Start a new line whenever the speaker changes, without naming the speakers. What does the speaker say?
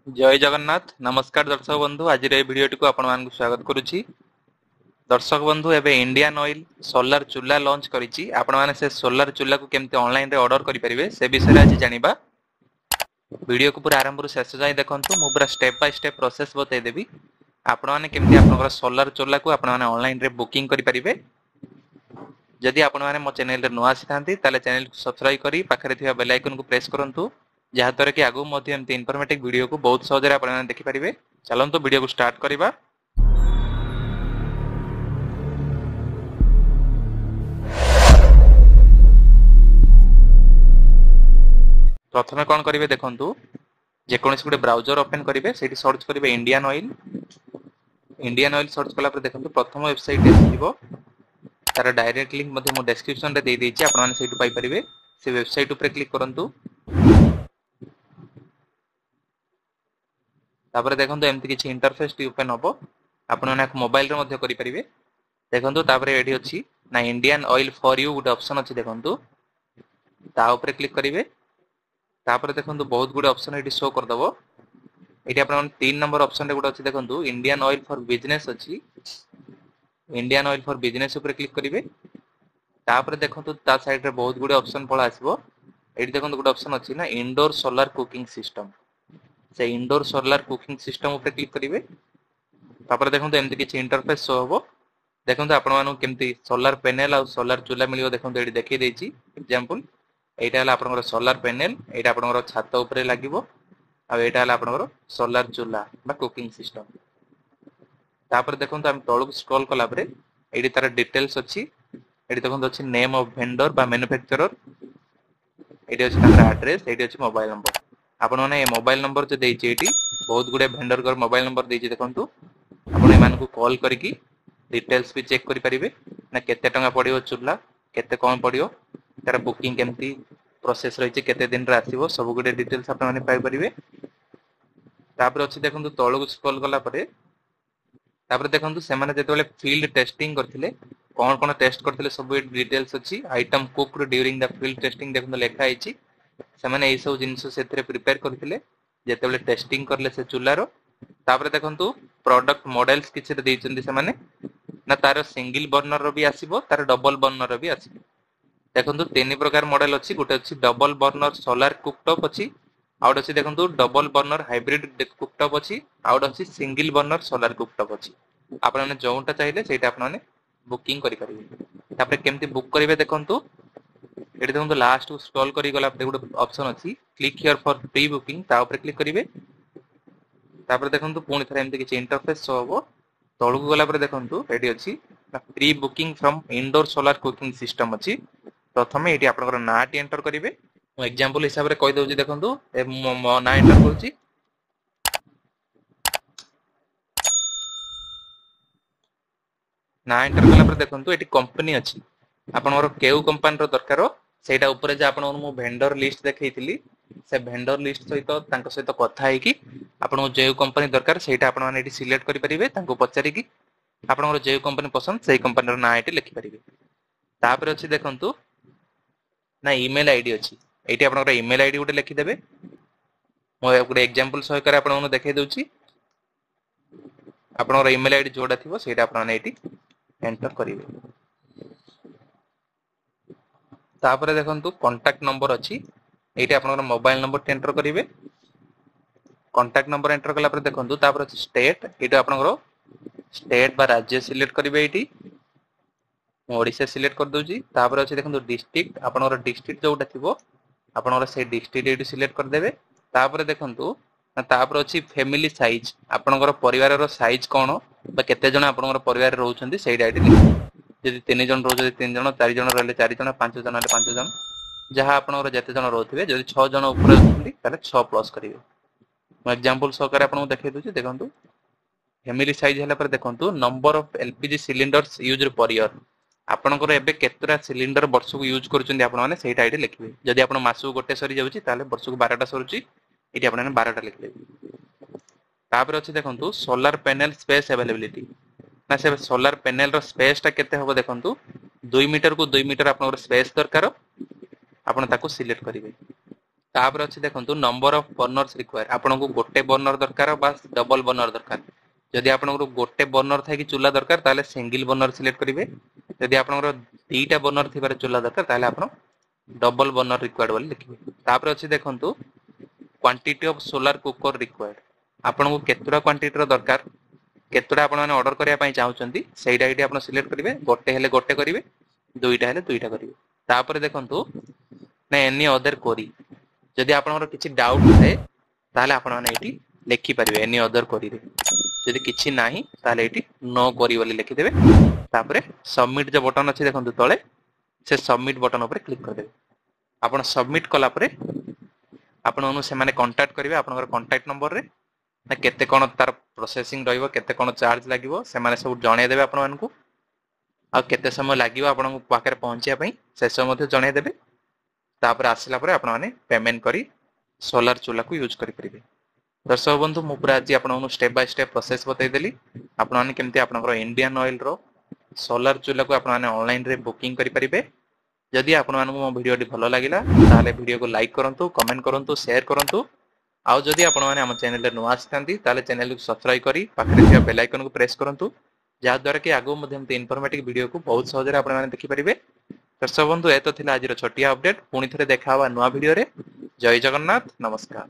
जय जगन्नाथ नमस्कार दर्शक बंधु आज भिडियो को आपण मानक स्वागत करुच्ची। दर्शक बंधु एबे इंडियन ऑयल सोलार चूल्हा लॉन्च करिछि। आपण माने से सोलार चूल्हा को केमते ऑनलाइन रे ऑर्डर करि परिबे से विषय रे आज जानिबा। वीडियो को पूरा आरंभ रु शेष जाय देखंतु मु पूरा स्टेप बाय स्टेप प्रोसेस बतै देबी। आपण माने केमते आपनकर सोलार चूल्हा को आपण माने ऑनलाइन रे बुकिंग करि परिबे। जदि आपण माने मो चैनल रे नुआ आसिथांती ताले चैनल को सब्सक्राइब करी पाखरे थिबा बेल आइकन को प्रेस करंतु जहाँ द्वारा कि आगु मध्य एमती इनफॉर्मेटिव वीडियो को बहुत सहज आपण माने देखि परिबे। चलंतु वीडियो को स्टार्ट करिबा। प्रथमे कौन करेंगे देखंतु जेकोसी गोटे ब्राउजर ओपन करेंगे से सर्च करेंगे इंडियन ऑयल सर्च कला देखंतु प्रथम वेबसाइट आसीबो तार डायरेक्ट लिंक मु डिस्क्रिप्शन रे दे देछि आपण माने सेटु पाई परिबे। से वेबसाइट ऊपर क्लिक करंतु तापर देखंतु एमती किछि इंटरफेस टी ओपन होबो आपण माने मोबाइल रे मध्ये करि परिबे। देखंतु तापर एडी अछि ना इंडियन ऑयल फॉर यू गोटे ऑप्शन अछि देखंतु ता ऊपर क्लिक करिवे। तापर देखंतु बहुत गुडे ऑप्शन एटी शो कर दबो। एटी आपण 3 नंबर ऑप्शन रे गुडे अछि देखंतु इंडियन ऑयल फॉर बिजनेस अछि। इंडियन ऑयल फॉर बिजनेस ऊपर क्लिक करिवे। तापर देखंतु ता साइड रे बहुत गुडे ऑप्शन पळा आसीबो। एटी देखंतु गुडे ऑप्शन अछि ना इंडोर सोलर कुकिंग सिस्टम। से इंडोर सोलर कुकिंग सिस्टम ऊपर क्लिक करिवे। तापर देखंतु एमति किछि इंटरफेस शो होबो। देखंतु आपण मानु केमति सोलर पैनल आ सोलर चूल्हा मिलियो देखंतु एटी देखि देछि एग्जांपल। एटा हला आपनकर सोलर पैनल एटा आपनकर छात ऊपर लागिवो आ एटा हला आपनकर सोलर चूल्हा बा कुकिंग सिस्टम। तापर देखंतु हम तळु स्क्रॉल कला परे एटी तार डिटेल्स अछि। एटी देखंतु अछि नेम ऑफ वेंडर बा मैन्युफैक्चरर। एटी अछि तार एड्रेस एटी अछि मोबाइल नंबर। आपण माने ए मोबाइल नंबर जे देछि एटी बहुत गुडे वेंडर कर मोबाइल नंबर देछि देखंतु। आपण एमान को कॉल करिकि डिटेल्स भी चेक करि परिबे ना केते टंगा पडियो चूल्हा केते कोन पडियो तार बुकिंग केमती प्रोसेस रहिछि केते दिन रे आसीबो सब गुडे डिटेल्स आपण माने पाइ परिबे। तापर अछि देखंतु तळु स्क्रॉल कला परे तापर देखंतु से माने जेतेबेले फील्ड टेस्टिंग करथिले कोन कोन टेस्ट करथिले सब डिटेल्स अछि। Item cooked during the field testing देखंतु लेखा आइछि। से माने एई सब जिंस सेथरे प्रिपेयर करथिले जेतेबेले टेस्टिंग करले से चूल्हारो। तापर देखंतु प्रोडक्ट मॉडल्स किछि देइचंदी से माने ना तार सिंगल बर्नर रो भी आसीबो तार डबल बर्नर रो भी आसीबो। देखंतु तीन प्रकार मॉडल अछि। गुटे अछि डबल बर्नर सोलर कुकटॉप अछि। आउट अछि देखंतु डबल बर्नर हाइब्रिड कुकटॉप अछि। आउट अछि सिंगल बर्नर सोलर कुकटॉप अछि। आपण माने जोंटा चाहिले सेटा आपण माने बुकिंग करि परिबे। तापर केमति बुक करिवे देखंतु एठी देखंतु लास्ट को स्क्रॉल करि गला पे गुटे ऑप्शन अछि click here for pre booking ता ऊपर क्लिक करिवे। तापर देखंतु पुणी थरे एमति किछि इंटरफेस शो होबो। तळु को गला पर देखंतु एठी अछि pre booking from indoor solar cooking system अछि। प्रथमे एठी आपनकर नाटी एंटर करिवे। मु एग्जांपल हिसाब रे कहि दउछि देखंतु ए मो ना एंटर करूछि। ना एंटर कला पर देखंतु एठी कंपनी अछि। आपनकर केउ कंपनी रो दरकारो सेटा ऊपर जे आपन मु वेंडर लिस्ट देखैतिली से वेंडर लिस्ट सहित तांको सहित कथा है कि आपन जे कंपनी दरकार सेटा आपन माने एठी सिलेक्ट करि परिबे। तांको पचारि कि आपनकर जे कंपनी पसंद सेही कंपनी रो ना एठी लिखि परिबे। तापर अछि देखंतु ना ईमेल आईडी अछि। एठी आपनकर ईमेल आईडी उटे लिखि देबे। मो गुटे एग्जांपल सहकारे आपन मु देखाइ दउछि। आपनकर ईमेल आईडी जोडा थिबो सेटा आपन माने एठी एंटर करिवे। तापर देखंतु कांटेक्ट नंबर अछि। एठी आपनकर मोबाइल नंबर टे एंटर करिवे। कांटेक्ट नंबर एंटर कला पर देखंतु तापर अछि स्टेट एठी आपनकर स्टेट बा राज्य सिलेक्ट करिवे। एठी ओडिशा सिलेक्ट कर दउछि। तापर अछि देखंतु डिस्ट्रिक्ट आपनकर डिस्ट्रिक्ट जोटा थिबो आपनकर से डिस्ट्रिक्ट एठी सिलेक्ट कर देबे। तापर देखंतु तापर अछि फैमिली साइज आपनकर परिवार रो साइज कोन बा केते जण आपनकर परिवार रहउछन्ती सेटा एठी लिखिबे। जदि 3 जण रहउछन्ती 3 जण 4 जण रहले 4 जण 5 जण रहले 5 जण जहा आपनकर जते जण रहउथिबे जदि 6 जण ऊपर अछन्ती ताले 6 प्लस करिवे। मु एग्जांपल सहकारे आपन देखाइ दउछि देखंतु फैमिली साइज हला पर देखंतु number of LPG cylinders used per year आपनकर एबे केतरा सिलिंडर वर्ष को यूज करूछन्ती आपन माने सेटा एठी लिखिबे। जदि आपन मासु गोटे सरी जाउछि ताले वर्ष को 12टा सरुछि एठी आपन माने 12टा लिखिबे। तापर अछि देखंतु सोलर पैनल स्पेस अवेलेबिलिटी ना से सोलर पैनल रो स्पेस ता केते होबो देखंतु 2 मीटर को 2 मीटर आपनकर स्पेस दरकार आपन ताको सिलेक्ट करिवे। तापर अच्छी देखो नंबर ऑफ बर्नर्स रिक्वायर आपन को गोटे बर्नर दरकार बा डबल बर्नर दरकार जदि आपन को गोटे बर्नर थाई कि चूल्हा दरकार ताले सिंगल बर्नर सिलेक्ट करिवे जदि आपन को दीटा बर्नर थिबार चूल्हा दरकार ताले आपन डबल बर्नर रिक्वायर्ड बोली लिखिबे तापर अच्छी देखो quantity of solar cooker required आपन को केतुरा क्वांटिटी रो दरकार केतुरा आपन माने ऑर्डर करिया पई चाहउचंती सेइटा एटी आपन सिलेक्ट करिवे गोटे हेले गोटे करिवे दुईटा हेले दुईटा करिवे तापर देखंतु ना एनी अदर कोरी जदि आपनकर किछि डाउट थाए ताले आपन माने एटी लिखि परिवे एनी अदर कोरी रे जदि किछि नाही ताले एटी नो कोरी बोली लिखि देबे तापर सबमिट जो बटन अछि देखंतु तळे से सबमिट बटन ऊपर क्लिक कर देबे आपन सबमिट कला परे आपन अनु से माने कांटेक्ट करिवे आपनकर कांटेक्ट नंबर रे ना केते कोन तार प्रोसेसिंग रहइबो केते कोन चार्ज लागिवो से माने सब जणे देबे आपन मानकु आ केते समय लागिवो आपन पाखरे पहुंचिया पई से सब मध्ये जणे देबे तापर आसिला परे आपन माने पेमेंट करी सोलर चूल्हा को यूज करि परिबे दर्शक बंधु मु पूरा आज आपन स्टेप बाय स्टेप प्रोसेस बतै देली आपन माने केमती आपनकर इंडियन ऑयल रो सोलर चूल्हा को आपन माने ऑनलाइन रे बुकिंग करि परिबे जदि आपन मानकु मो वीडियो टी भलो लागिला ताले वीडियो को लाइक करंतु कमेंट करंतु शेयर करंतु आउ जदि आपन माने हम चैनल रे नुआ आछथांती ताले चैनल को सब्सक्राइब करी पाखरे थिया बेल आइकन को प्रेस करंतु जा द्वारा कि आगो मध्यम इनफॉर्मेटिव वीडियो को बहुत सहज रे आपन माने देखि परिबे दर्शक बंधु एतो थिला आज छोटिया अपडेट पुणी थरे देखा नुआ वीडियो रे जय जगन्नाथ नमस्कार।